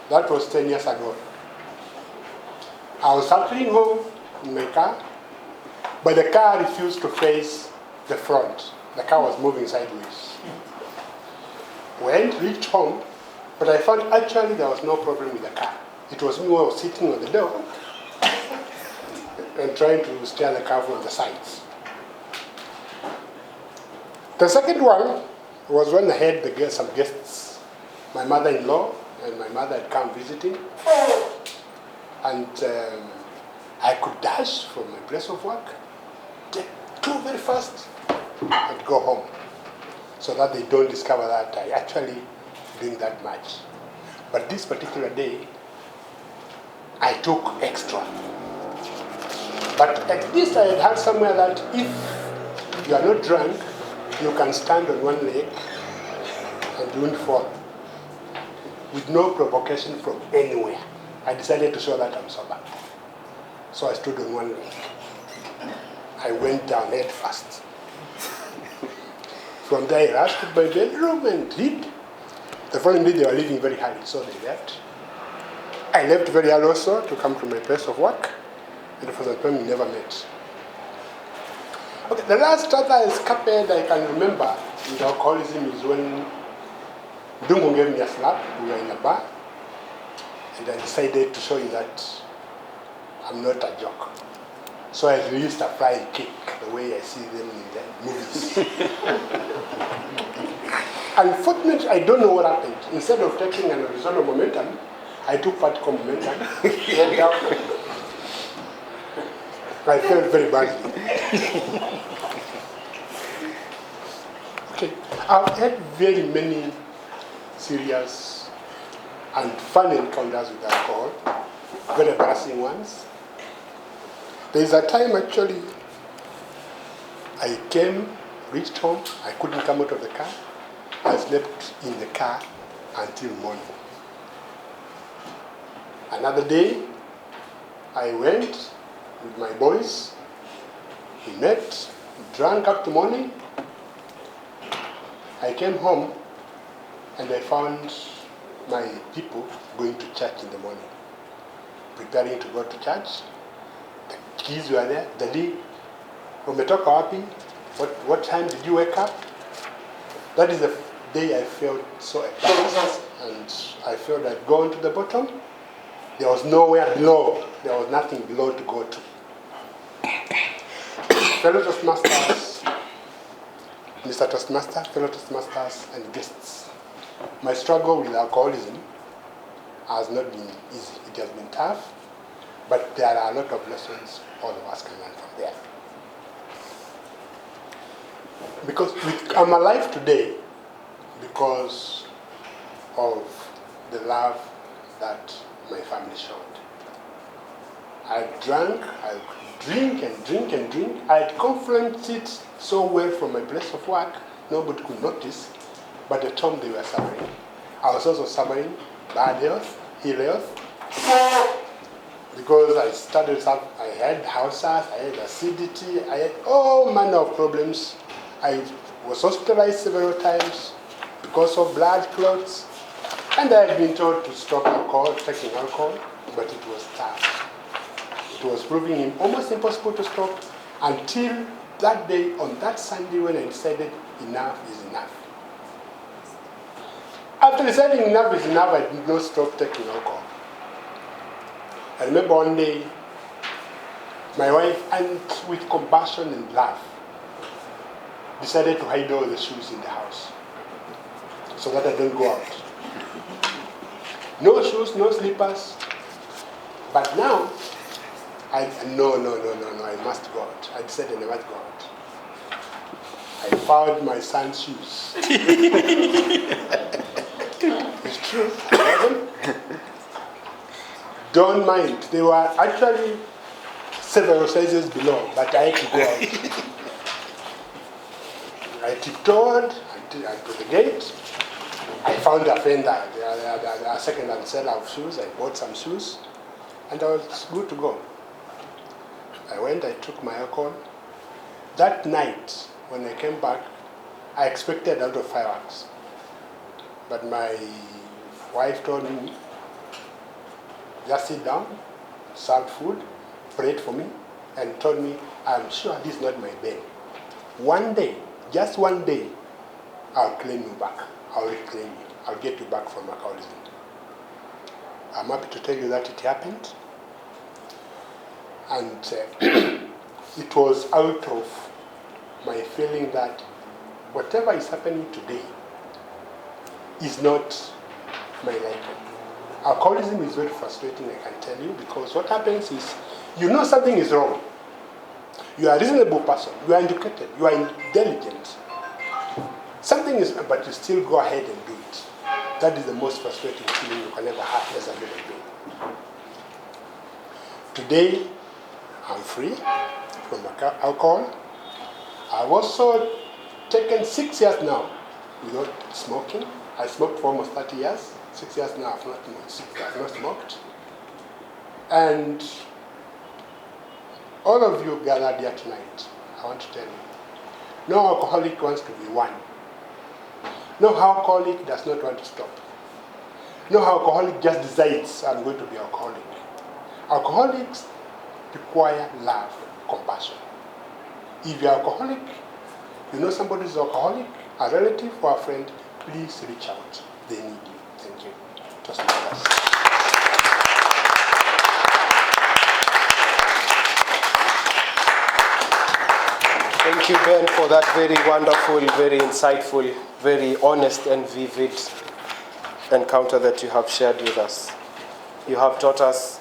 That was 10 years ago. I was cycling home in my car, but the car refused to face the front. The car was moving sideways. Reached home, but I found actually there was no problem with the car. It was me who was sitting on the door and trying to steer the car from the sides. The second one was when I had some guests. My mother-in-law and my mother had come visiting. And I could dash from my place of work, take two very fast, and go home, so that they don't discover that I actually doing that much. But this particular day, I took extra. But at least I had heard somewhere that if you are not drunk, you can stand on one leg and don't fall, with no provocation from anywhere. I decided to show that I'm sober. So I stood on one leg. I went down head first. From there, I rushed to my bedroom and hid. The following day, they were leaving very early, so they left. I left very early also to come to my place of work, and for that time, we never met. Okay, the last other escapade I can remember with alcoholism is when Dungu gave me a slap. We were in a bar, and I decided to show you that I'm not a joke. So I released a flying kick, the way I see them in the movies. Unfortunately, I don't know what happened. Instead of taking an horizontal momentum, I took vertical momentum. I felt very badly. Okay, I've had very many serious and fun encounters with alcohol, very embarrassing ones. There is a time actually I reached home, I couldn't come out of the car. I slept in the car until morning. Another day, I went with my boys, we met, drank up to morning. I came home and I found my people going to church in the morning, preparing to go to church. The kids were there. Daddy, umetoka wapi? What time did you wake up? That is the day I felt so embarrassed, and I felt I'd gone to the bottom. There was nowhere below. There was nothing below to go to. Fellow Toastmasters, Mr. Toastmaster, fellow Toastmasters, and guests. My struggle with alcoholism has not been easy. It has been tough, but there are a lot of lessons all of us can learn from there. Because I'm alive today because of the love that my family showed. I drank, I could drink and drink and drink. I had confluenced it so well from my place of work, nobody could notice, but at home they were suffering. I was also suffering bad health, ill health, because I had ulcers, I had acidity, I had all manner of problems. I was hospitalized several times because of blood clots, and I had been told to stop alcohol, taking alcohol, but it was tough. It was proving almost impossible to stop until that day, on that Sunday, when I decided enough is enough. After deciding enough is enough, I did not stop taking alcohol. I remember one day, my wife, and with compassion and love, decided to hide all the shoes in the house so that I don't go out. No shoes, no slippers. But now, no, I must go out. I decided I must go out. I found my son's shoes. It's true. Don't mind. They were actually several sizes below, but I had to go out. I tiptoed to the gate. I found a vendor, a second-hand seller of shoes. I bought some shoes, and I was good to go. I went, I took my alcohol. That night, when I came back, I expected a lot of fireworks. But my wife told me, just sit down, served food, prayed for me, and told me, I'm sure this is not my bed. One day, just one day, I'll claim you back. I'll reclaim you. I'll get you back from alcoholism. I'm happy to tell you that it happened. And it was out of my feeling that whatever is happening today is not my liking. Alcoholism is very frustrating, I can tell you, because what happens is, you know something is wrong. You are a reasonable person, you are educated, you are intelligent. Something is, but you still go ahead and do it. That is the most frustrating feeling you can ever have as a human being. Today, I'm free from alcohol. I've also taken 6 years now without smoking. I smoked for almost 30 years. 6 years now I've not smoked. And all of you gathered here tonight, I want to tell you, no alcoholic wants to be one. No alcoholic does not want to stop. No alcoholic just decides, I'm going to be alcoholic. Alcoholics require love, compassion. If you're alcoholic, you know somebody is alcoholic, a relative or a friend, please reach out. They need you. Thank you. Just like us. Thank you, Ben, for that very wonderful, very insightful, very honest and vivid encounter that you have shared with us. You have taught us